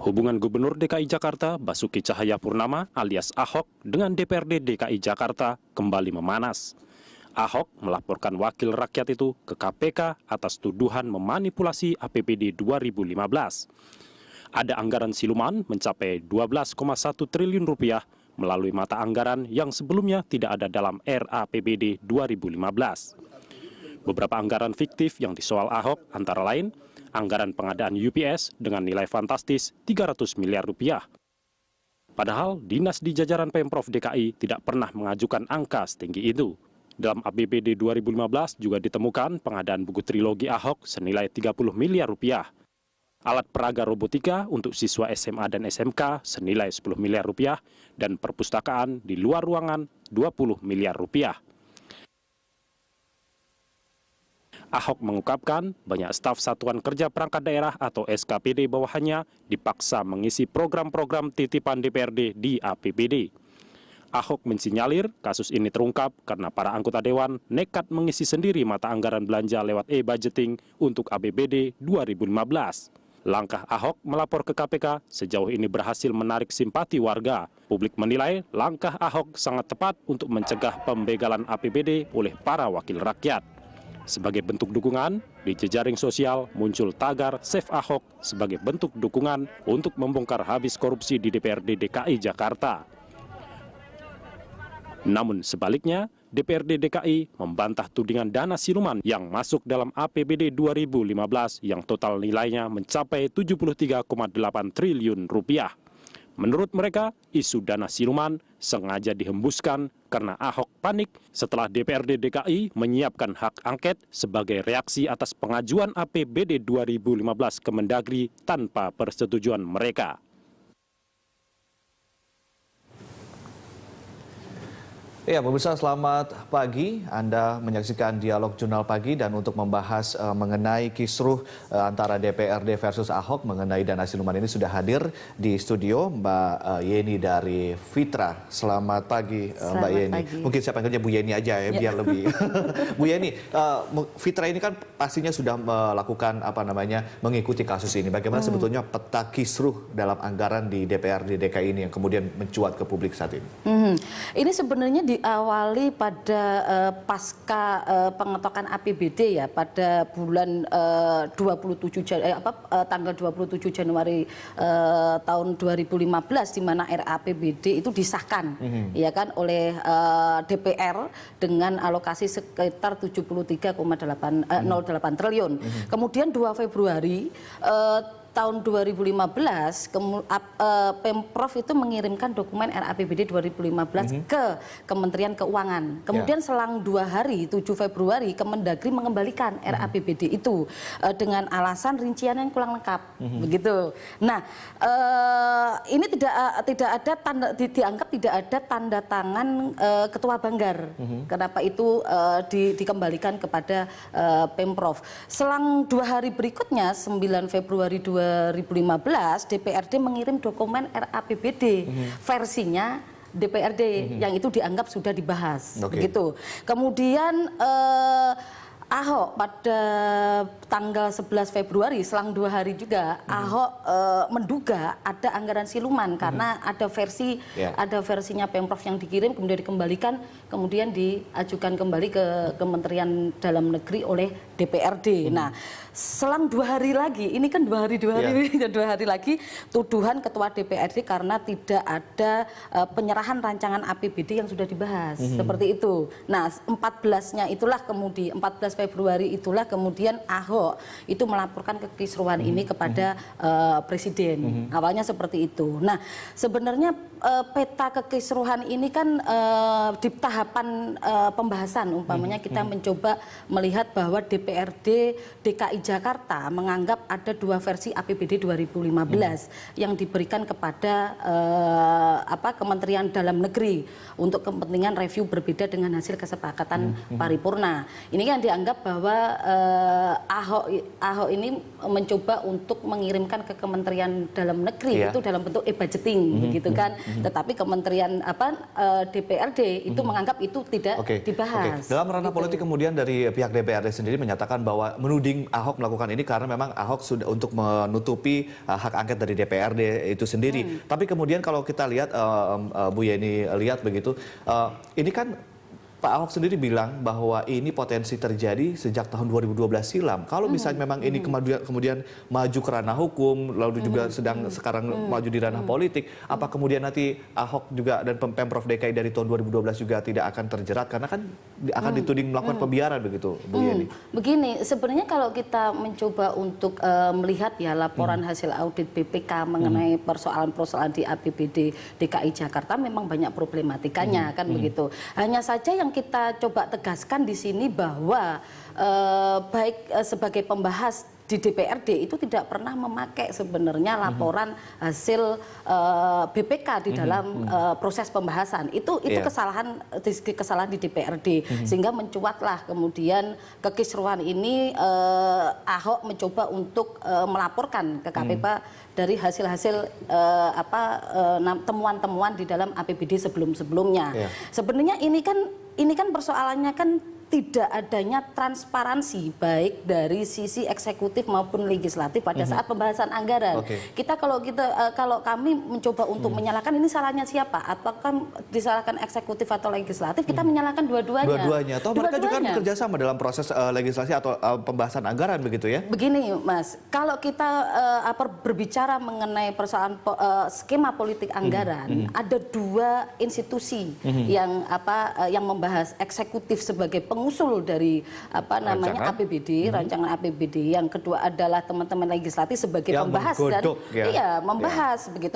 Hubungan Gubernur DKI Jakarta Basuki Cahayapurnama alias Ahok dengan DPRD DKI Jakarta kembali memanas. Ahok melaporkan wakil rakyat itu ke KPK atas tuduhan memanipulasi APBD 2015. Ada anggaran siluman mencapai 12,1 triliun rupiah melalui mata anggaran yang sebelumnya tidak ada dalam RAPBD 2015. Beberapa anggaran fiktif yang disoal Ahok antara lain anggaran pengadaan UPS dengan nilai fantastis 300 miliar rupiah. Padahal dinas di jajaran Pemprov DKI tidak pernah mengajukan angka setinggi itu. Dalam APBD 2015 juga ditemukan pengadaan buku trilogi Ahok senilai 30 miliar rupiah. Alat peraga robotika untuk siswa SMA dan SMK senilai 10 miliar rupiah dan perpustakaan di luar ruangan 20 miliar rupiah. Ahok mengungkapkan banyak staf Satuan Kerja Perangkat Daerah atau SKPD bawahannya dipaksa mengisi program-program titipan DPRD di APBD. Ahok mensinyalir kasus ini terungkap karena para anggota dewan nekat mengisi sendiri mata anggaran belanja lewat e-budgeting untuk APBD 2015. Langkah Ahok melapor ke KPK sejauh ini berhasil menarik simpati warga. Publik menilai langkah Ahok sangat tepat untuk mencegah pembegalan APBD oleh para wakil rakyat. Sebagai bentuk dukungan, di jejaring sosial muncul tagar Save Ahok sebagai bentuk dukungan untuk membongkar habis korupsi di DPRD DKI Jakarta. Namun sebaliknya, DPRD DKI membantah tudingan dana siluman yang masuk dalam APBD 2015 yang total nilainya mencapai 73,8 triliun rupiah. Menurut mereka, isu dana siluman sengaja dihembuskan karena Ahok panik setelah DPRD DKI menyiapkan hak angket sebagai reaksi atas pengajuan APBD 2015 ke Mendagri tanpa persetujuan mereka. Ya, pemirsa, selamat pagi. Anda menyaksikan Dialog Jurnal Pagi dan untuk membahas mengenai kisruh antara DPRD versus Ahok mengenai dana siluman ini sudah hadir di studio Mbak Yeni dari Fitra. Selamat pagi, Mbak Yeni. Pagi. Mungkin saya panggilnya Bu Yeni aja ya, biar lebih. Bu Yeni, Fitra ini kan pastinya sudah melakukan mengikuti kasus ini. Bagaimana sebetulnya peta kisruh dalam anggaran di DPRD DKI ini yang kemudian mencuat ke publik saat ini? Ini sebenarnya diawali pada pasca pengetokan APBD ya pada bulan tanggal 27 Januari tahun 2015 di mana RAPBD itu disahkan ya kan oleh DPR dengan alokasi sekitar 73,08 triliun. Kemudian 2 Februari tahun 2015 Pemprov itu mengirimkan dokumen RAPBD 2015 ke Kementerian Keuangan. Kemudian selang 2 hari 7 Februari Kemendagri mengembalikan RAPBD itu dengan alasan rincian yang kurang lengkap begitu. Nah, ini tidak ada dianggap tidak ada tanda tangan Ketua Banggar. Kenapa itu dikembalikan kepada Pemprov. Selang 2 hari berikutnya 9 Februari 2015 DPRD mengirim dokumen RAPBD versinya DPRD yang itu dianggap sudah dibahas begitu. Kemudian Ahok pada tanggal 11 Februari selang 2 hari juga Ahok menduga ada anggaran siluman karena ada versinya Pemprov yang dikirim kemudian dikembalikan kemudian diajukan kembali ke Kementerian Dalam Negeri oleh DPRD. Nah, selang 2 hari lagi, ini kan 2 hari lagi tuduhan Ketua DPRD karena tidak ada penyerahan rancangan APBD yang sudah dibahas seperti itu. Nah, 14-nya itulah kemudian 14 Februari itulah kemudian Ahok itu melaporkan kekisruhan ini kepada Presiden. Awalnya seperti itu. Nah, sebenarnya peta kekisruhan ini kan di tahapan pembahasan umpamanya kita mencoba melihat bahwa DPRD DKI Jakarta menganggap ada 2 versi APBD 2015 yang diberikan kepada Kementerian Dalam Negeri untuk kepentingan review berbeda dengan hasil kesepakatan paripurna. Ini kan dianggap bahwa Ahok ini mencoba untuk mengirimkan ke Kementerian Dalam Negeri itu dalam bentuk e-budgeting begitu kan. Tetapi Kementerian DPRD itu menganggap itu tidak dibahas. Dalam ranah politik kemudian dari pihak DPRD sendiri menyatakan bahwa menuding Ahok melakukan ini karena memang Ahok sudah untuk menutupi hak angket dari DPRD itu sendiri. Tapi kemudian kalau kita lihat Bu Yeni lihat begitu, ini kan Pak Ahok sendiri bilang bahwa ini potensi terjadi sejak tahun 2012 silam. Kalau misalnya memang ini kemudian maju ke ranah hukum, lalu juga sekarang maju di ranah politik, apa kemudian nanti Ahok juga dan Pemprov DKI dari tahun 2012 juga tidak akan terjerat karena kan akan dituding melakukan pembiaran begitu, Bu Yeni? Begini, sebenarnya kalau kita mencoba untuk melihat ya laporan hasil audit BPK mengenai persoalan-persoalan di APBD DKI Jakarta memang banyak problematikanya kan begitu. Hanya saja yang kita coba tegaskan di sini bahwa baik sebagai pembahas di DPRD itu tidak pernah memakai sebenarnya laporan hasil BPK di dalam proses pembahasan. Itu kesalahan di DPRD sehingga mencuatlah kemudian kekisruhan ini. Ahok mencoba untuk melaporkan ke KPK dari hasil-hasil temuan-temuan di dalam APBD sebelum-sebelumnya. Sebenarnya ini kan persoalannya kan tidak adanya transparansi baik dari sisi eksekutif maupun legislatif pada saat pembahasan anggaran. Kita kalau kami mencoba untuk menyalahkan ini salahnya siapa? Apakah disalahkan eksekutif atau legislatif? Kita menyalahkan dua-duanya. Dua-duanya. Atau mereka juga kan bekerja sama dalam proses legislasi atau pembahasan anggaran begitu ya? Begini, Mas, kalau kita berbicara mengenai persoalan skema politik anggaran, ada dua institusi yang membahas, eksekutif sebagai pengusul dari APBD, rancangan APBD. Yang kedua adalah teman-teman legislatif sebagai pembahas dan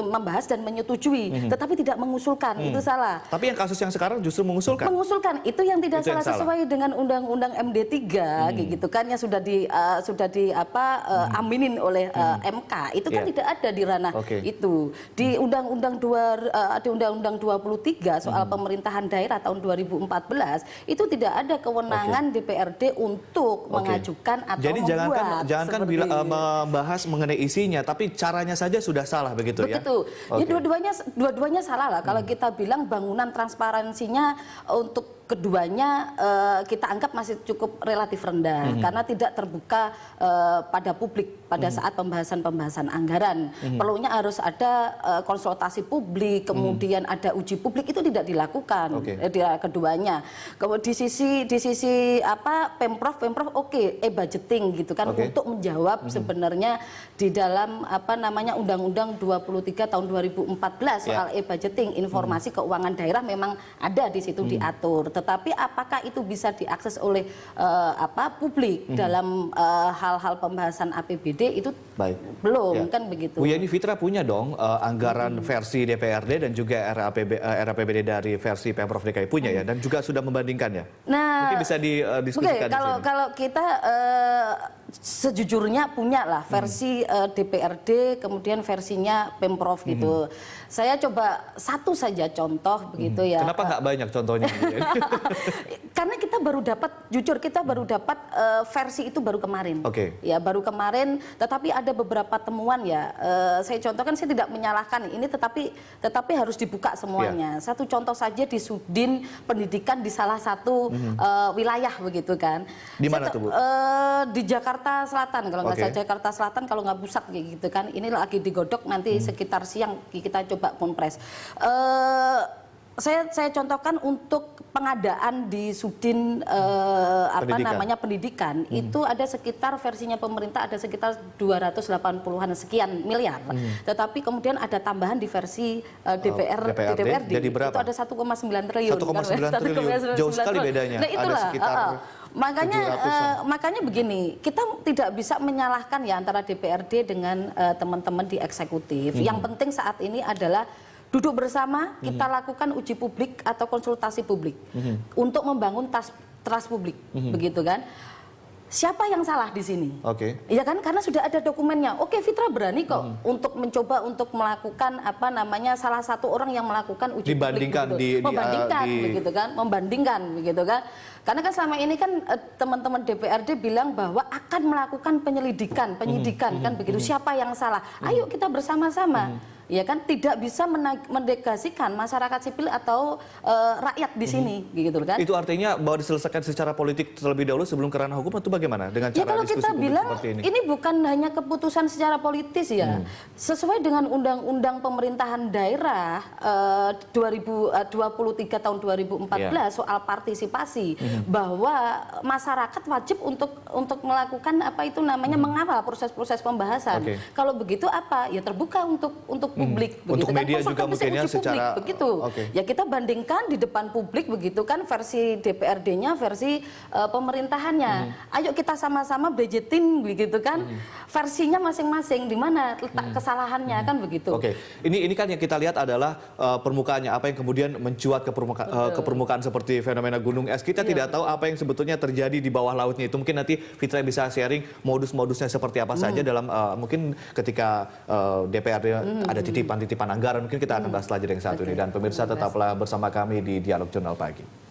membahas dan menyetujui, tetapi tidak mengusulkan. Itu salah. Tapi yang kasus yang sekarang justru mengusulkan. Mengusulkan itu yang tidak salah sesuai dengan Undang-Undang MD 3 gitu kan yang sudah aminin oleh MK. Itu kan tidak ada di ranah itu. Di Undang-Undang 23 soal pemerintahan daerah tahun 2014 itu tidak ada kewenangan DPRD untuk mengajukan atau membuat. Jangankan membahas mengenai isinya, tapi caranya saja sudah salah begitu ya? Begitu. Ya dua-duanya salah lah. Kalau kita bilang bangunan transparansinya untuk keduanya kita anggap masih cukup relatif rendah karena tidak terbuka pada publik pada saat pembahasan anggaran. Perlunya harus ada konsultasi publik, kemudian ada uji publik, itu tidak dilakukan di keduanya. Kemudian di sisi Pemprov budgeting gitu kan untuk menjawab sebenarnya di dalam Undang-Undang 23 tahun 2014 soal e-budgeting, informasi keuangan daerah memang ada di situ diatur. Tetapi apakah itu bisa diakses oleh publik dalam hal-hal pembahasan APBD itu belum kan begitu. Bu Yeni, Fitra punya dong anggaran versi DPRD dan juga RAPBD dari versi Pemprov DKI punya ya, dan juga sudah membandingkannya. Nah, mungkin bisa didiskusikan di sini. Kalau kita sejujurnya punya lah versi DPRD, kemudian versinya Pemprov gitu. Saya coba satu saja contoh begitu ya. Kenapa nggak banyak contohnya? Karena kita baru dapat versi itu baru kemarin. Ya baru kemarin, tetapi ada beberapa temuan ya. Saya contohkan, saya tidak menyalahkan ini, tetapi harus dibuka semuanya. Satu contoh saja di Sudin Pendidikan di salah satu wilayah begitu kan. Di mana tuh Bu? Di Jakarta Selatan, kalau nggak salah Jakarta Selatan, kalau nggak Pusat gitu kan. Ini lagi digodok nanti sekitar siang kita coba kompres. Saya contohkan untuk pengadaan di Sudin pendidikan itu ada sekitar versinya pemerintah ada sekitar 280-an sekian miliar. Tetapi kemudian ada tambahan di versi DPRD jadi berapa? Itu ada 1,9 triliun. 1,9 triliun. Jauh sekali bedanya. Nah, itulah. Ada sekitar makanya begini, kita tidak bisa menyalahkan ya antara DPRD dengan teman-teman di eksekutif. Yang penting saat ini adalah duduk bersama, kita lakukan uji publik atau konsultasi publik untuk membangun trust publik, begitu kan? Siapa yang salah di sini? Ya kan, karena sudah ada dokumennya. Fitra berani kok untuk mencoba untuk melakukan salah satu orang yang melakukan uji publik, membandingkan begitu kan? Karena kan selama ini kan teman-teman DPRD bilang bahwa akan melakukan penyidikan kan begitu. Siapa yang salah? Ayo kita bersama-sama. Ya kan tidak bisa mendegasikan masyarakat sipil atau rakyat di sini gitu kan. Itu artinya bahwa diselesaikan secara politik terlebih dahulu sebelum ke ranah hukum atau bagaimana dengan cara kalau diskusi kita publik bilang seperti ini bukan hanya keputusan secara politis ya. Sesuai dengan Undang-Undang Pemerintahan Daerah 2023 tahun 2014 soal partisipasi bahwa masyarakat wajib untuk melakukan apa itu namanya mengawal proses-proses pembahasan. Kalau begitu apa? Ya terbuka untuk publik begitu untuk kan, media juga mungkin ya secara begitu. Ya kita bandingkan di depan publik begitu kan versi DPRD-nya, versi pemerintahannya. Ayo kita sama-sama budgeting begitu kan. Versinya masing-masing di mana letak kesalahannya kan begitu. Ini kan yang kita lihat adalah permukaannya, apa yang kemudian mencuat ke permukaan seperti fenomena gunung es. Kita tidak tahu apa yang sebetulnya terjadi di bawah lautnya itu. Mungkin nanti Fitra bisa sharing modus-modusnya seperti apa saja dalam mungkin ketika DPRD ada titipan-titipan anggaran, mungkin kita akan bahas setelah jeda yang satu ini. Dan pemirsa tetaplah bersama kami di Dialog Jurnal Pagi.